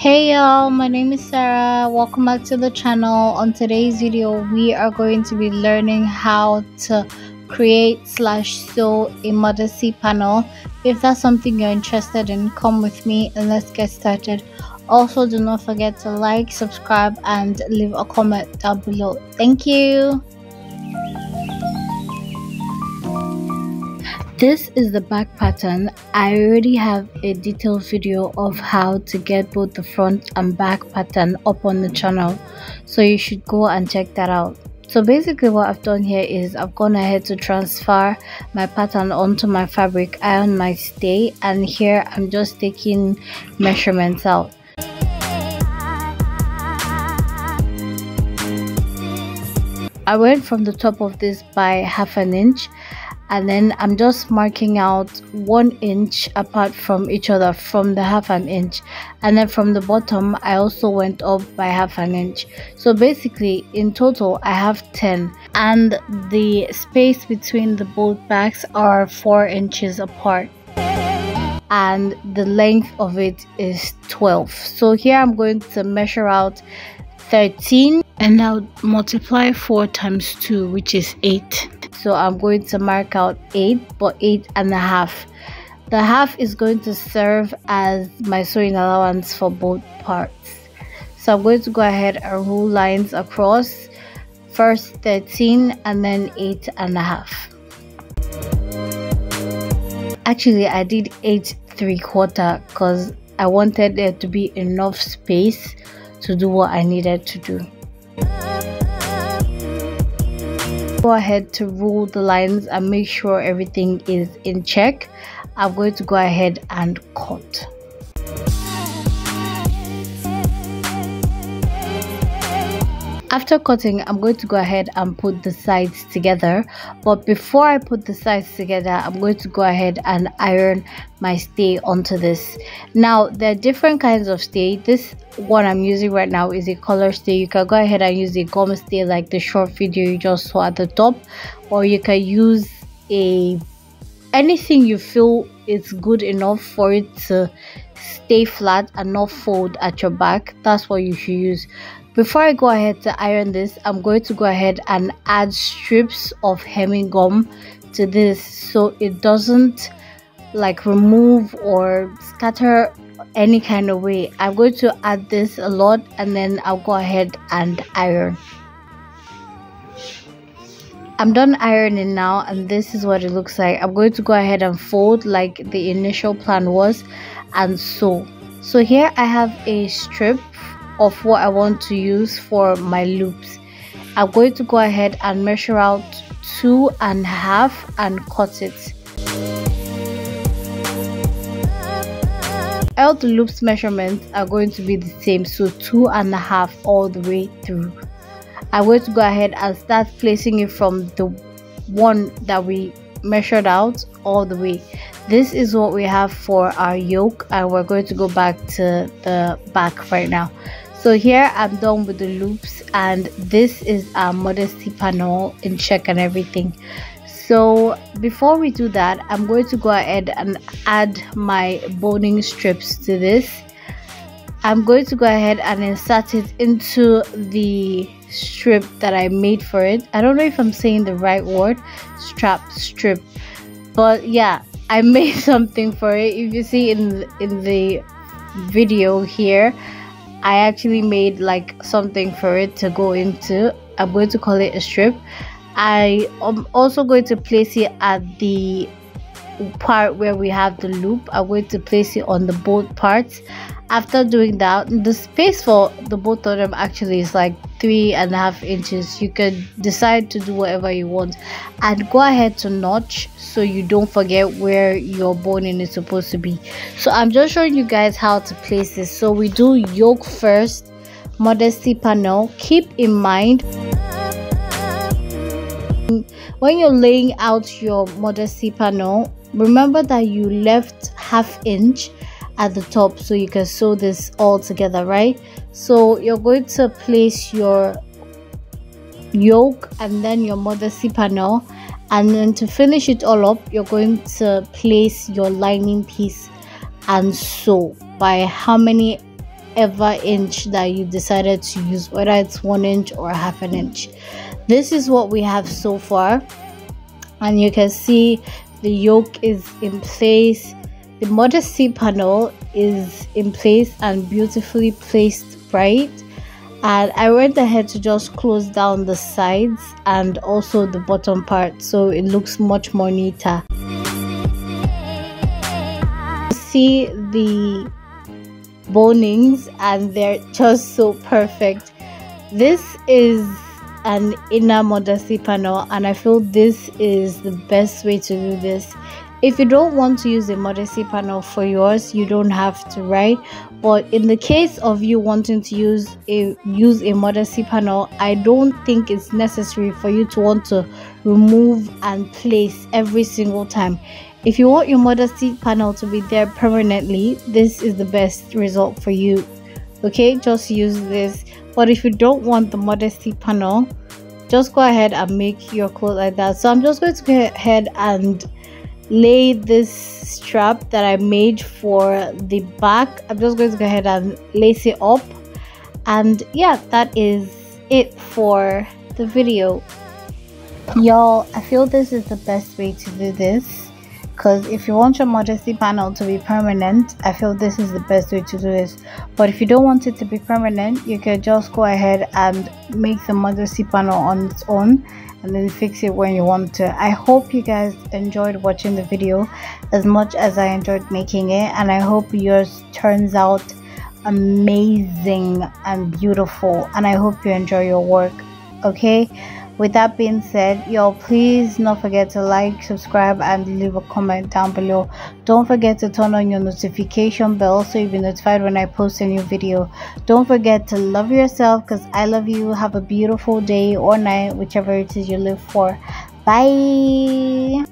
Hey y'all, my name is Sarah. Welcome back to the channel. On today's video, we are going to be learning how to create/sew a modesty panel. If that's something you're interested in, come with me and let's get started. Also, do not forget to like, subscribe, and leave a comment down below. Thank you. This is the back pattern. I already have a detailed video of how to get both the front and back pattern up on the channel, so you should go and check that out. So basically what I've done here is I've gone ahead to transfer my pattern onto my fabric, iron my stay, and here I'm just taking measurements out. I went from the top of this by ½ inch, and then I'm just marking out 1 inch apart from each other from the ½ inch, and then from the bottom I also went up by ½ inch. So basically in total I have 10, and the space between the both backs are 4 inches apart, and the length of it is 12. So here I'm going to measure out 13, and I'll multiply 4 times 2, which is 8. So I'm going to mark out 8, but 8.5. The half is going to serve as my sewing allowance for both parts. So I'm going to go ahead and rule lines across, first 13 and then 8.5. Actually, I did 8.75 because I wanted there to be enough space to do what I needed to do. Go ahead to rule the lines and make sure everything is in check. I'm going to go ahead and cut. After cutting, I'm going to go ahead and put the sides together, but before I put the sides together, I'm going to go ahead and iron my stay onto this. Now there are different kinds of stay. This one I'm using right now is a color stay. You can go ahead and use a gum stay like the short video you just saw at the top, or you can use anything you feel is good enough for it to stay flat and not fold at your back. That's what you should use. Before I go ahead to iron this, I'm going to go ahead and add strips of hemming gum to this so it doesn't like remove or scatter any kind of way. I'm going to add this a lot, and then I'll go ahead and iron. I'm done ironing now, and this is what it looks like. I'm going to go ahead and fold like the initial plan was and sew. So here I have a strip of what I want to use for my loops. I'm going to go ahead and measure out 2.5 and cut it. All the loops measurements are going to be the same, so 2.5 all the way through. I'm going to go ahead and start placing it from the one that we measured out all the way. This is what we have for our yoke, and we're going to go back to the back right now. So here I'm done with the loops, and this is our modesty panel in check and everything. So before we do that, I'm going to go ahead and add my boning strips to this. I'm going to go ahead and insert it into the strip that I made for it. I don't know if I'm saying the right word, strip, but yeah, I made something for it. If you see in the video here, I actually made like something for it to go into. I'm going to call it a strip. I am also going to place it at the part where we have the loop. I'm going to place it on the both parts. After doing that, the space for the both of them actually is like 3.5 inches. You can decide to do whatever you want, and go ahead to notch so you don't forget where your boning is supposed to be. So I'm just showing you guys how to place this. So we do yoke first, modesty panel. Keep in mind, when you're laying out your modesty panel, remember that you left ½ inch at the top so you can sew this all together, right? So you're going to place your yoke and then your modesty panel, and then to finish it all up, you're going to place your lining piece and sew by how many whichever inch that you decided to use, whether it's 1 inch or half an inch. This is what we have so far, and you can see the yoke is in place, the Modesty panel is in place and beautifully placed right, and I went ahead to just close down the sides and also the bottom part so it looks much more neater. See the bonings and they're just so perfect. This is an inner Modesty panel, and I feel this is the best way to do this. If you don't want to use a Modesty panel for yours, you don't have to, right? But in the case of you wanting to use a Modesty panel, I don't think it's necessary for you to want to remove and place every single time. If you want your Modesty panel to be there permanently, this is the best result for you. Okay, just use this. But if you don't want the Modesty panel, just go ahead and make your clothes like that. So I'm just going to go ahead and lay this strap that I made for the back. I'm just going to go ahead and lace it up, and yeah, that is it for the video, y'all. I feel this is the best way to do this, because if you want your Modesty panel to be permanent, I feel this is the best way to do this. But if you don't want it to be permanent, you can just go ahead and make the Modesty panel on its own and then fix it when you want to. I hope you guys enjoyed watching the video as much as I enjoyed making it, and I hope yours turns out amazing and beautiful, and I hope you enjoy your work. Okay, with that being said, y'all, please not forget to like, subscribe, and leave a comment down below. Don't forget to turn on your notification bell so you'll be notified when I post a new video. Don't forget to love yourself, because I love you. Have a beautiful day or night, whichever it is you live for. Bye.